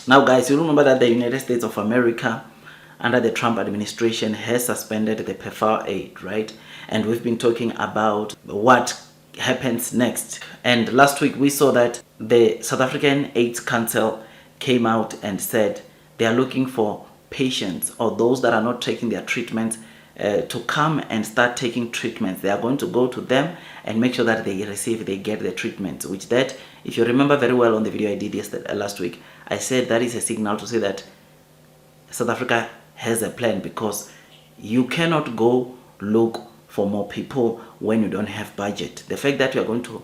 Now guys, you remember that the United States of America under the Trump administration has suspended the Pepfar aid, right? And we've been talking about what happens next. And last week we saw that the South African AIDS Council came out and said they are looking for patients or those that are not taking their treatments to come and start taking treatments. They are going to go to them and make sure that they get the treatments, which that, if you remember very well on the video I did last week, I said that is a signal to say that South Africa has a plan, because you cannot go look for more people when you don't have budget. The fact that you are going to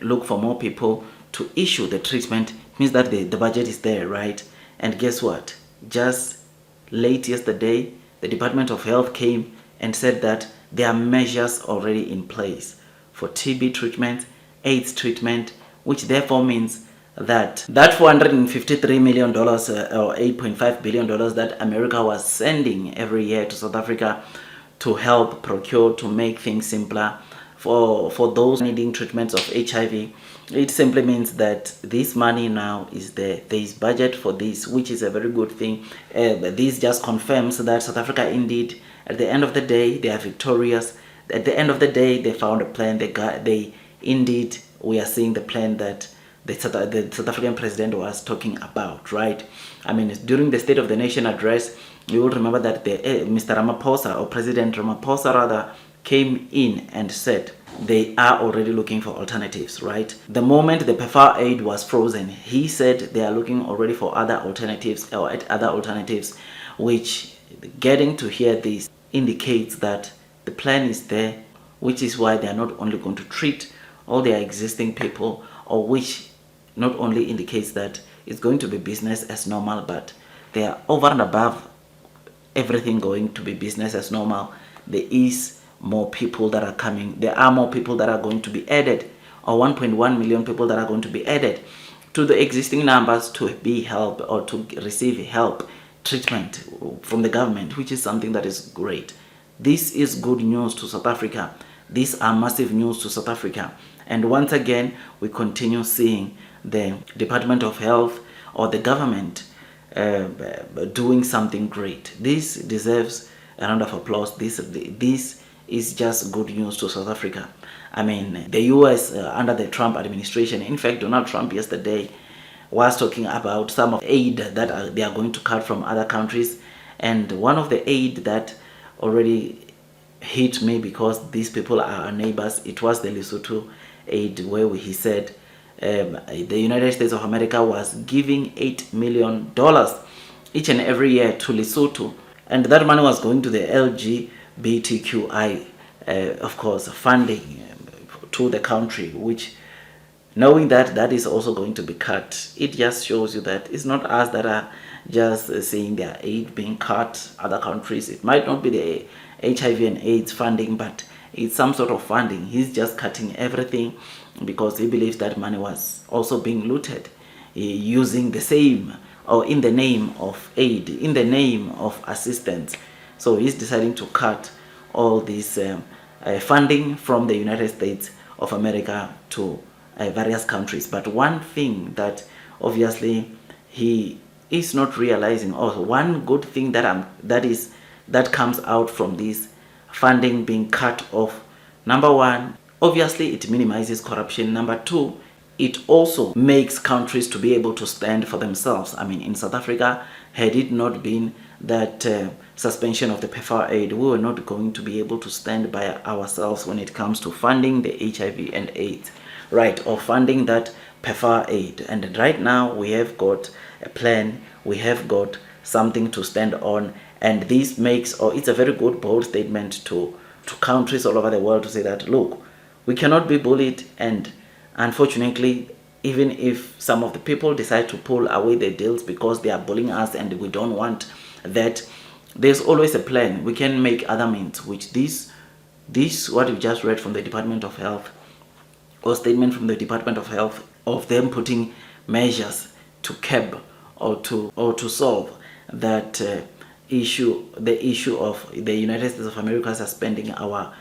look for more people to issue the treatment means that the budget is there, right? And guess what? Just late yesterday, the Department of Health came and said that there are measures already in place for TB treatment, AIDS treatment, which therefore means that $453 million or $8.5 billion that America was sending every year to South Africa to help procure, to make things simpler for those needing treatments of HIV, it simply means that this money now is there. There is budget for this, which is a very good thing. This just confirms that South Africa indeed, at the end of the day, they are victorious. At the end of the day, they found a plan. Indeed, we are seeing the plan that the South African president was talking about, right? I mean, during the State of the Nation address, you will remember that Mr. Ramaphosa, or President Ramaphosa rather, came in and said they are already looking for alternatives, right? The moment the Pepfar aid was frozen, he said they are looking already for other alternatives, which getting to hear this indicates that the plan is there, which is why they are not only going to treat all their existing people, or which not only indicates that it's going to be business as normal, but they are over and above everything going to be business as normal. There is more people that are coming. There are more people that are going to be added, or 1.1 million people that are going to be added to the existing numbers to be helped or to receive help, treatment from the government, which is something that is great. This is good news to South Africa. These are massive news to South Africa. And once again, we continue seeing the Department of Health or the government doing something great. This deserves a round of applause. This is just good news to South Africa. I mean, the US under the Trump administration, in fact, Donald Trump yesterday was talking about some of aid that they are going to cut from other countries. And one of the aid that already hit me, because these people are our neighbors, it was the Lesotho aid, where he said the United States of America was giving $8 million each and every year to Lesotho, and that money was going to the LGBTQI, of course, funding to the country, which, knowing that that is also going to be cut, it just shows you that it's not us that are just seeing their aid being cut. Other countries, it might not be the HIV and AIDS funding, but it's some sort of funding. He's just cutting everything because he believes that money was also being looted, using the same, or in the name of aid, in the name of assistance. So he's deciding to cut all this funding from the United States of America to various countries. But one thing that obviously he is not realizing, or one good thing that comes out from this funding being cut off, number one, obviously it minimizes corruption. Number two, it also makes countries to be able to stand for themselves. I mean, in South Africa, had it not been that suspension of the Pepfar aid, we were not going to be able to stand by ourselves when it comes to funding the HIV and AIDS, right, or funding that Pepfar aid. And right now we have got a plan, we have got something to stand on, and this makes, or it's a very good bold statement to countries all over the world to say that, look, we cannot be bullied. And unfortunately, even if some of the people decide to pull away their deals because they are bullying us and we don't want that, there's always a plan. We can make other means, which this what we just read from the Department of Health, or statement from the Department of Health, of them putting measures to curb or to solve that issue, the issue of the United States of America suspending our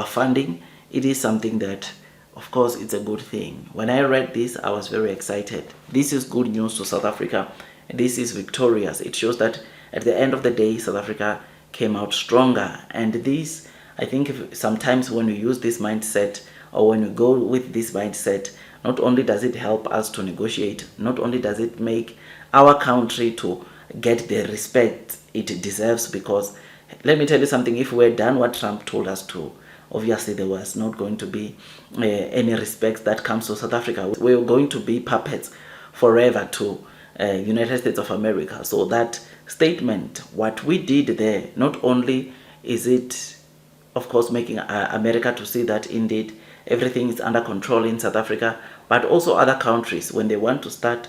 funding. It is something that of course, it's a good thing. When I read this, I was very excited. This is good news to South Africa. This is victorious. It shows that at the end of the day, South Africa came out stronger. And this, I think, sometimes when we use this mindset, or when we go with this mindset, not only does it help us to negotiate, not only does it make our country to get the respect it deserves, because let me tell you something, if we had done what Trump told us to, obviously there was not going to be any respect that comes to South Africa. We were going to be puppets forever to United States of America. So that statement, what we did there, not only is it, of course, making America to see that indeed everything is under control in South Africa, but also other countries, when they want to start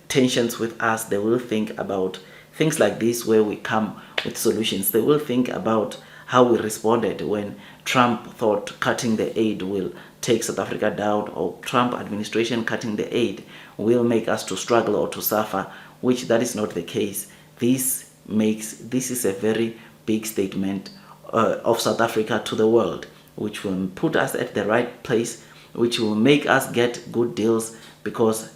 tensions with us, they will think about things like this where we come with solutions. They will think about how we responded when Trump thought cutting the aid will take South Africa down, or Trump administration cutting the aid will make us to struggle or to suffer, which that is not the case. This is a very big statement of South Africa to the world, which will put us at the right place, which will make us get good deals, because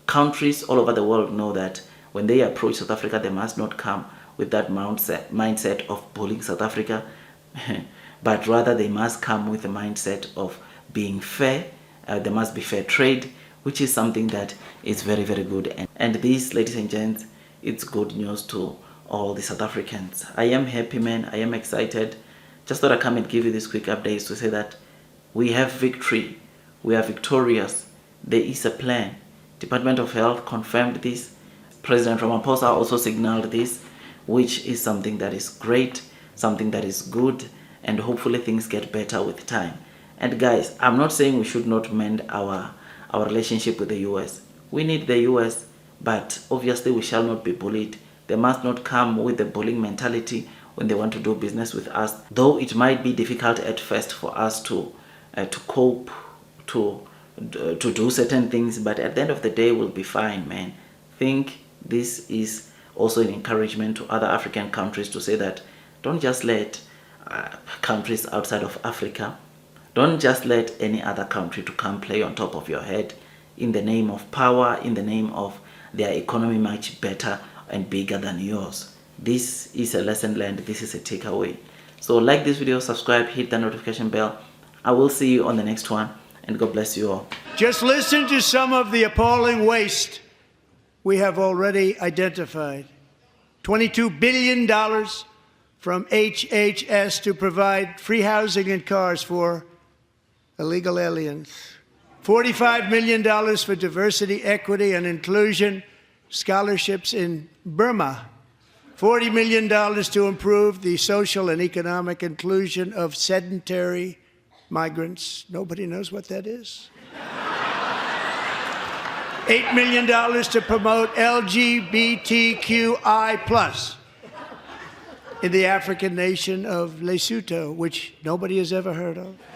countries all over the world know that when they approach South Africa, they must not come with that mindset of bullying South Africa, but rather they must come with the mindset of being fair. There must be fair trade, which is something that is very, very good. And this, ladies and gents, it's good news to all the South Africans. I am happy, man. I am excited. Just thought I'd come and give you this quick update to say that we have victory. We are victorious. There is a plan. Department of Health confirmed this. President Ramaphosa also signaled this, which is something that is great, something that is good, and hopefully things get better with time. And guys, I'm not saying we should not mend our relationship with the US. We need the US, but obviously we shall not be bullied. They must not come with the bullying mentality when they want to do business with us. Though it might be difficult at first for us to cope, to do certain things, but at the end of the day, we'll be fine, man. Think this is also an encouragement to other African countries to say that don't just let countries outside of Africa, don't just let any other country to come play on top of your head in the name of power, in the name of their economy much better and bigger than yours. This is a lesson learned. This is a takeaway. So like this video, subscribe, hit the notification bell. I will see you on the next one, and God bless you all. Just listen to some of the appalling waste we have already identified. $22 billion from HHS to provide free housing and cars for illegal aliens. $45 million for diversity, equity, and inclusion scholarships in Burma. $40 million to improve the social and economic inclusion of sedentary migrants. Nobody knows what that is. $8 million to promote LGBTQI+ in the African nation of Lesotho, which nobody has ever heard of.